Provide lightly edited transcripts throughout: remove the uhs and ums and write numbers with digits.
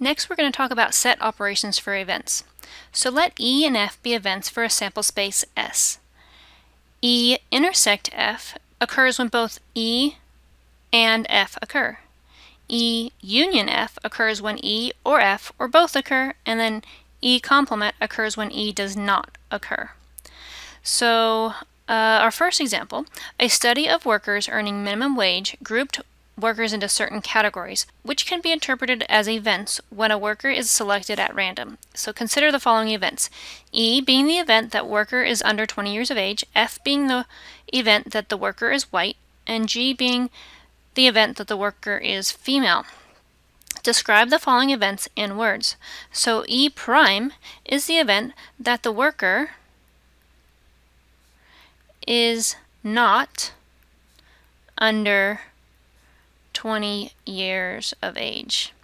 Next, we're going to talk about set operations for events. So let E and F be events for a sample space S. E intersect F occurs when both E and F occur. E union F occurs when E or F or both occur, and then E complement occurs when E does not occur. So our first example, a study of workers earning minimum wage grouped workers into certain categories, which can be interpreted as events when a worker is selected at random. So consider the following events. E being the event that worker is under 20 years of age, F being the event that the worker is white, and G being the event that the worker is female. Describe the following events in words. So E prime is the event that the worker is not under 20 years of age.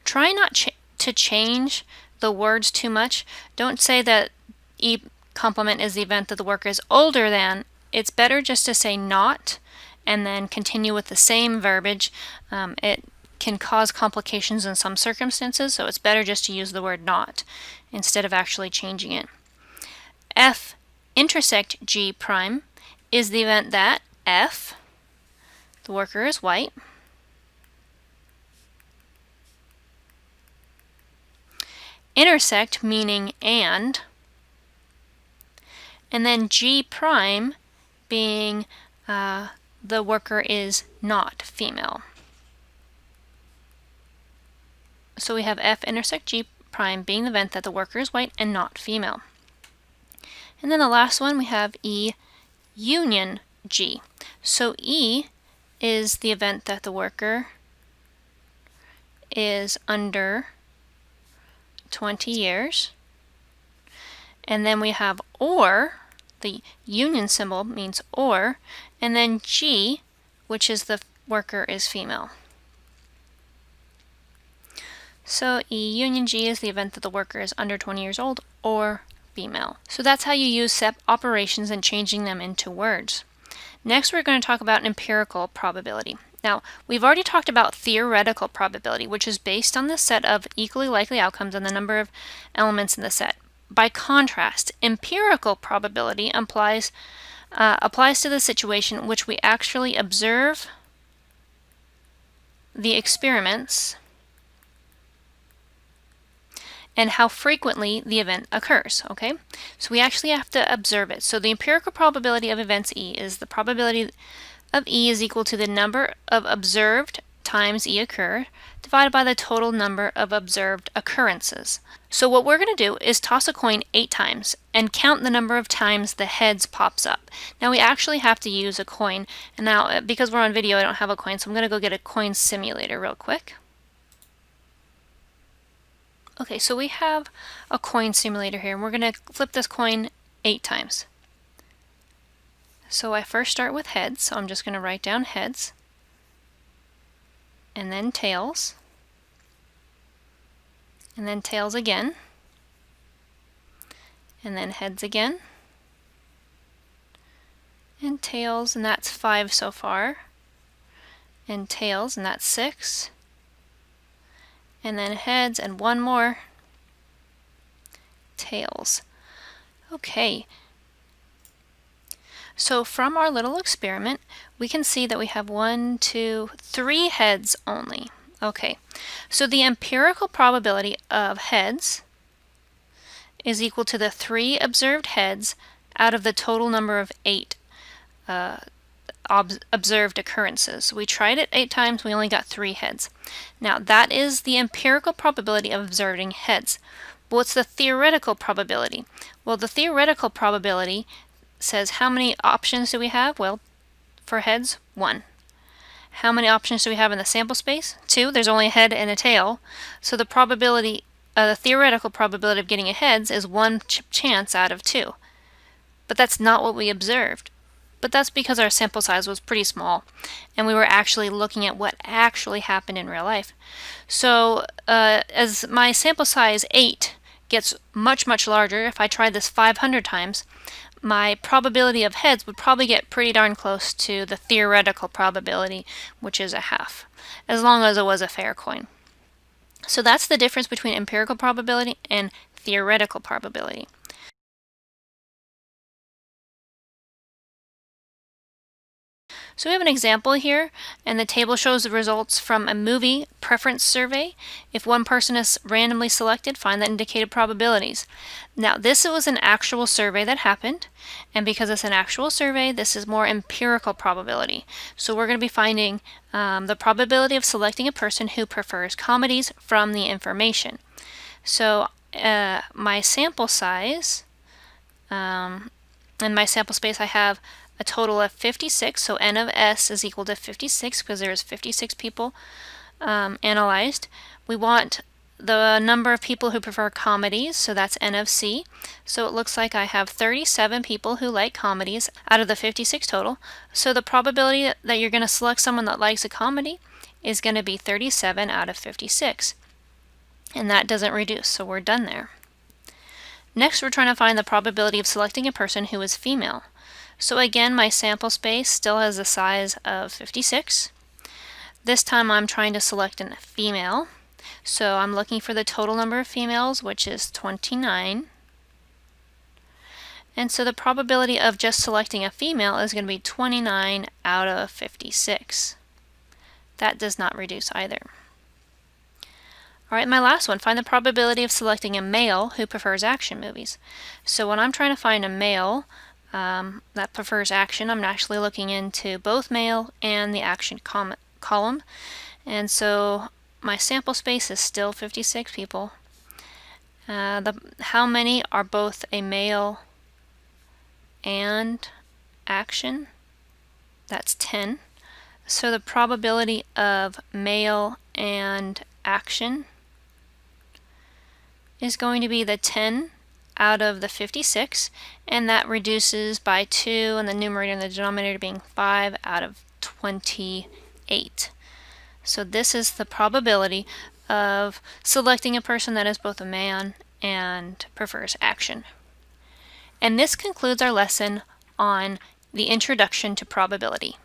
Try not to change the words too much. Don't say that E complement is the event that the worker is older than. It's better just to say not and then continue with the same verbiage. It can cause complications in some circumstances, so it's better just to use the word not instead of actually changing it. F intersect G prime is the event that F, the worker is white, intersect meaning and then G prime being the worker is not female. So we have F intersect G prime being the event that the worker is white and not female. And then the last one we have E union G. So E is the event that the worker is under 20 years. And then we have or, the union symbol means or, and then G, which is the worker is female. So E union G is the event that the worker is under 20 years old or female. So that's how you use set operations and changing them into words. Next, we're going to talk about empirical probability. Now, we've already talked about theoretical probability, which is based on the set of equally likely outcomes and the number of elements in the set. By contrast, empirical probability applies to the situation in which we actually observe the experiments and how frequently the event occurs, okay? So we actually have to observe it. So the empirical probability of events E is the probability of E is equal to the number of observed times E occur divided by the total number of observed occurrences. So what we're going to do is toss a coin 8 times and count the number of times the heads pops up. Now we actually have to use a coin, and now because we're on video I don't have a coin, so I'm going to go get a coin simulator real quick. Okay, so we have a coin simulator here, and we're going to flip this coin 8 times. So I first start with heads, so I'm just going to write down heads, and then tails, and then tails again, and then heads again, and tails, and that's 5 so far, and tails, and that's 6, and then heads, and one more, tails. Okay. So from our little experiment, we can see that we have 1, 2, 3 heads only. Okay, so the empirical probability of heads is equal to the 3 observed heads out of the total number of 8 observed occurrences. We tried it 8 times, we only got 3 heads. Now that is the empirical probability of observing heads. But what's the theoretical probability? Well, the theoretical probability says how many options do we have? Well, for heads, 1. How many options do we have in the sample space? 2. There's only a head and a tail. So the probability, the theoretical probability of getting a heads is 1 chance out of 2. But that's not what we observed. But that's because our sample size was pretty small and we were actually looking at what actually happened in real life. So as my sample size 8 gets much larger, if I try this 500 times, my probability of heads would probably get pretty darn close to the theoretical probability, which is a half, as long as it was a fair coin. So that's the difference between empirical probability and theoretical probability. So we have an example here, and the table shows the results from a movie preference survey. If one person is randomly selected, find the indicated probabilities. Now, this was an actual survey that happened, and because it's an actual survey, this is more empirical probability. So we're going to be finding the probability of selecting a person who prefers comedies from the information. So my sample size, in my sample space, I have a total of 56, so n of s is equal to 56 because there's 56 people analyzed. We want the number of people who prefer comedies, so that's n of c. So it looks like I have 37 people who like comedies out of the 56 total. So the probability that you're going to select someone that likes a comedy is going to be 37 out of 56. And that doesn't reduce, so we're done there. Next, we're trying to find the probability of selecting a person who is female. So again, my sample space still has the size of 56. This time I'm trying to select a female. So I'm looking for the total number of females, which is 29. And so the probability of just selecting a female is going to be 29 out of 56. That does not reduce either. All right, my last one, find the probability of selecting a male who prefers action movies. So when I'm trying to find a male that prefers action, I'm actually looking into both male and the action column. And so my sample space is still 56 people. How many are both a male and action? That's 10. So the probability of male and action is going to be the 10 out of the 56, and that reduces by 2, and the numerator and the denominator being 5 out of 28. So this is the probability of selecting a person that is both a man and prefers action. And this concludes our lesson on the introduction to probability.